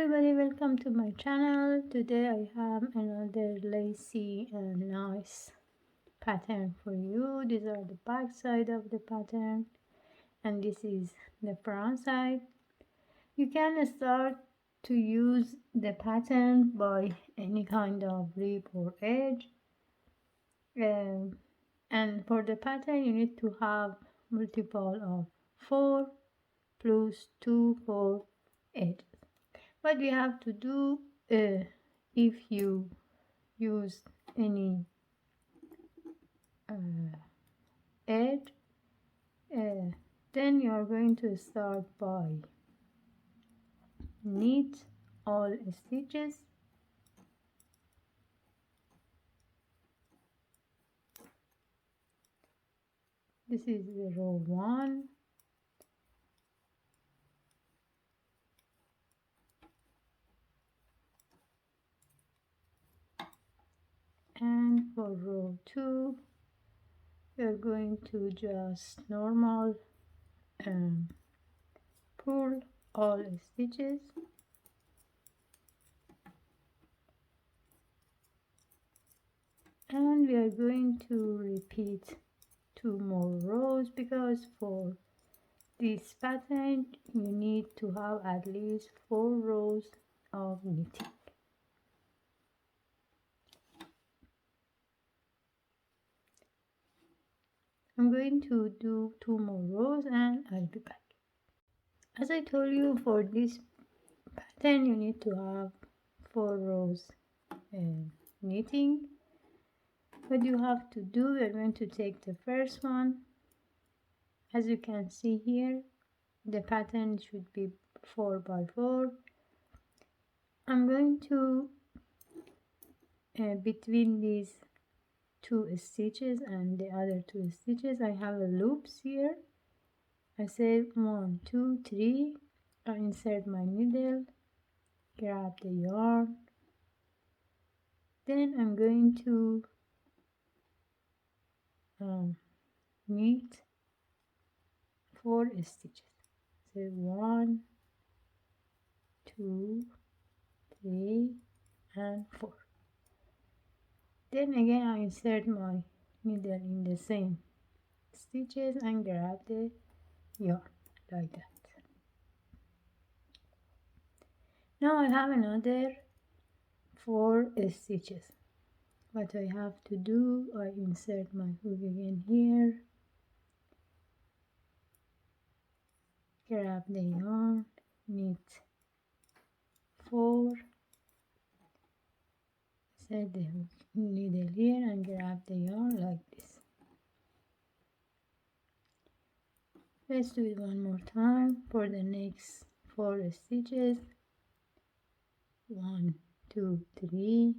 everybody, welcome to my channel. Today I have another lacy and nice pattern for you. These are the back side of the pattern and this is the front side. You can start to use the pattern by any kind of rib or edge, and for the pattern you need to have multiple of 4 plus 2 for edges. What we have to do, if you use any edge, then you are going to start by knit all stitches. This is the row 1. And for row 2, we are going to just normal pull all stitches. And we are going to repeat 2 more rows because for this pattern you need to have at least 4 rows of knitting. I'm going to do 2 more rows and I'll be back. As I told you, for this pattern you need to have 4 rows knitting. What you have to do, we're going to take the first one. As you can see here, the pattern should be 4 by 4. I'm going to between these 2 stitches and the other 2 stitches I have a loops here. I say 1 2 3. I insert my needle, grab the yarn, then I'm going to knit 4 stitches. So 1 2 3 and 4. Then again I insert my needle in the same stitches and grab the yarn like that. Now I have another 4 stitches. What I have to do, I insert my hook again here, grab the yarn, knit 4, insert the hook needle here and grab the yarn like this. Let's do it one more time for the next 4 stitches. 1 2 3,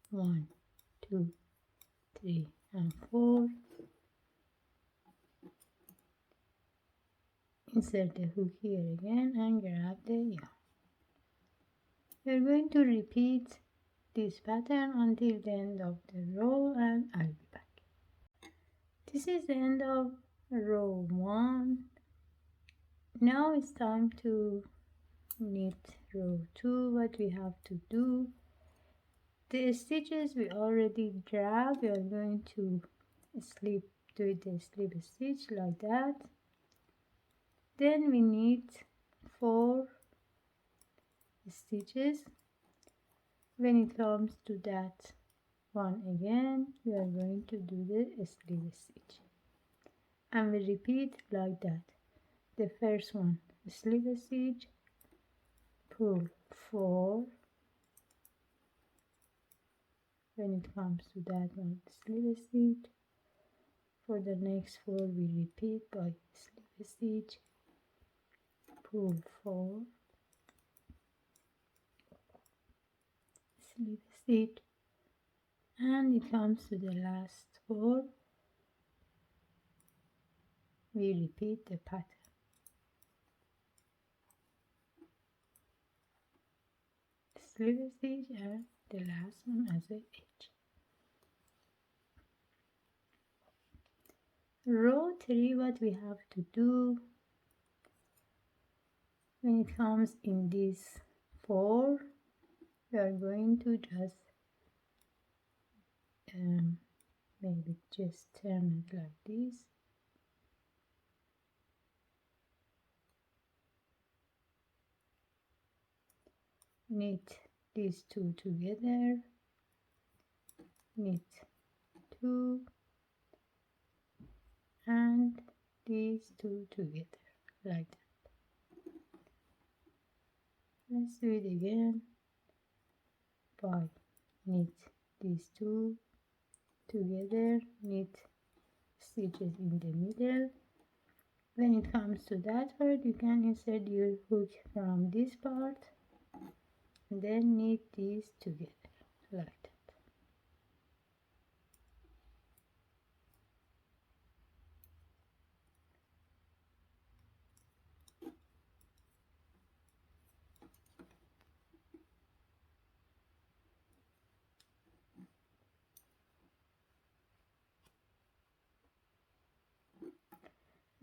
1 2 3 and 4. Insert the hook here again and grab the yarn. We are going to repeat this pattern until the end of the row and I'll be back. This is the end of row 1. Now it's time to knit row 2. What we have to do, the stitches we already dragged, we are going to do the slip stitch like that. Then we knit 4 stitches. When it comes to that one again, we are going to do the slip stitch and we repeat like that. The first one, slip stitch, pull 4. When it comes to that one, slip stitch. For the next 4 we repeat by slip stitch, pull 4, slip stitch, and it comes to the last 4 we repeat the pattern. Slip stitch and the last one as a edge. Row 3, what we have to do, When it comes in this 4, we are going to just maybe just turn it like this. Knit these two together, knit 2, and these two together like that. Let's do it again by knit these two together, knit stitches in the middle. When it comes to that part, you can insert your hook from this part and then knit these together like that.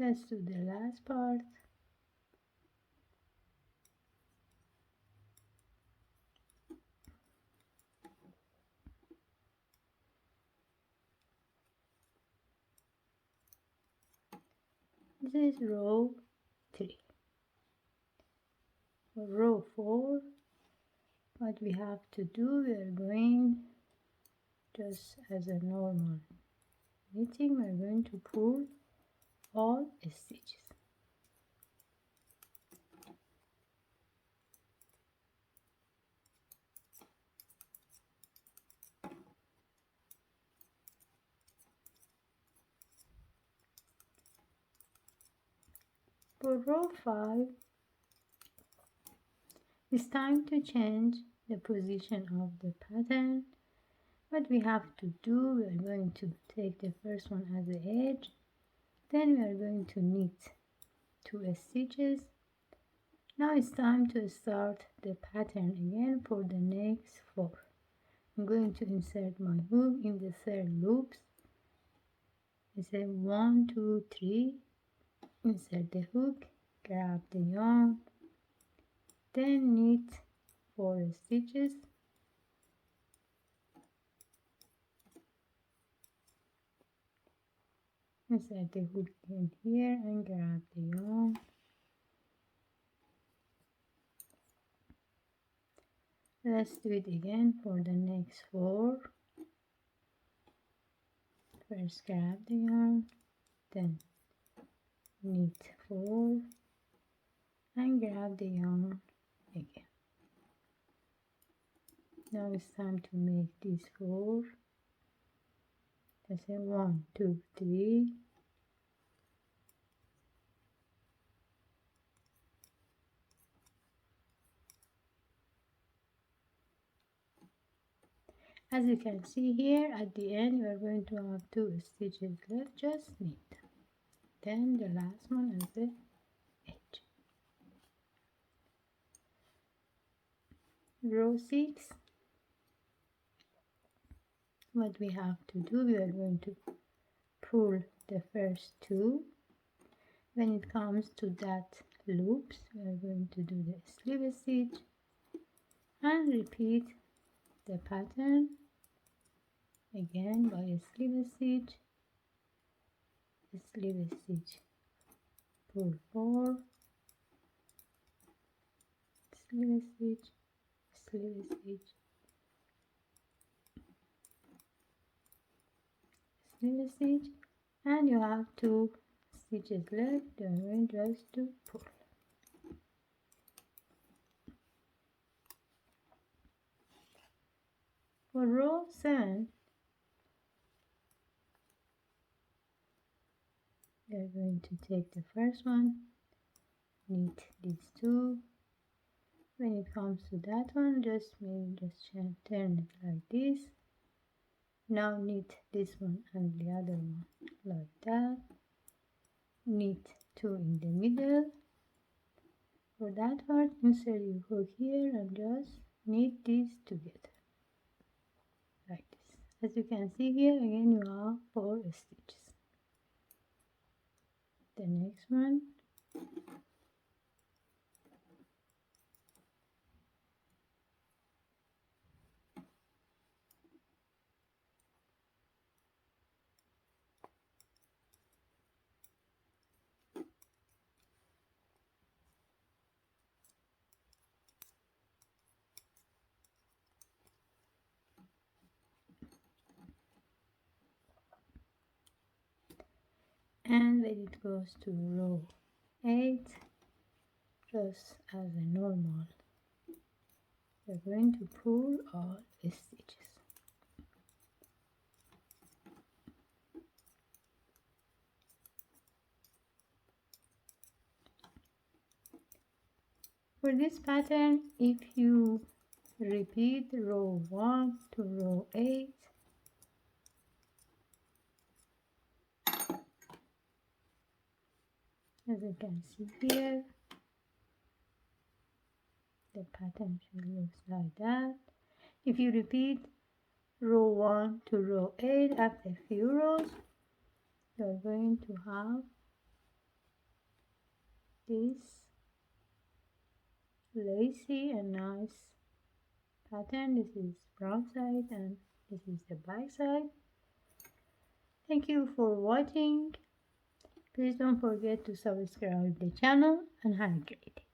Let's do the last part. This is row 3. For row 4, what we have to do, we are going just as a normal knitting, we are going to pull all stitches. For row 5, it's time to change the position of the pattern. What we have to do, we are going to take the first one as the edge, then we are going to knit 2 stitches. Now it's time to start the pattern again for the next 4. I'm going to insert my hook in the 3rd loops. I say 1, 2, 3, insert the hook, grab the yarn, then knit 4 stitches, insert the hook in here and grab the yarn, let's do it again for the next 4. First grab the yarn, then knit 4 and grab the yarn again. Now it's time to make these 4. I say 1, 2, 3. As you can see here, at the end we are going to have 2 stitches left, just knit. Then the last one is the edge. Row 6, what we have to do, we are going to pull the first 2. When it comes to that loops, we are going to do the slip stitch and repeat the pattern again by a slip stitch, pull 4, slip stitch, slip stitch, slip stitch, and you have 2 stitches left. You are going just to pull. For row 7, we are going to take the first one, knit these 2. When it comes to that one, just turn it like this. Now knit this one and the other one like that. Knit 2 in the middle. For that part, insert your hook here and just knit these together like this. As you can see here, again you have 4 stitches. The next one, And when it goes to row 8, just as a normal, we're going to pull all stitches. For this pattern, if you repeat row 1 to row 8, as you can see here, the pattern should look like that. If you repeat row 1 to row 8 after a few rows, you're going to have this lacy and nice pattern. This is front side and this is the back side. Thank you for watching. Please don't forget to subscribe the channel and have a great day.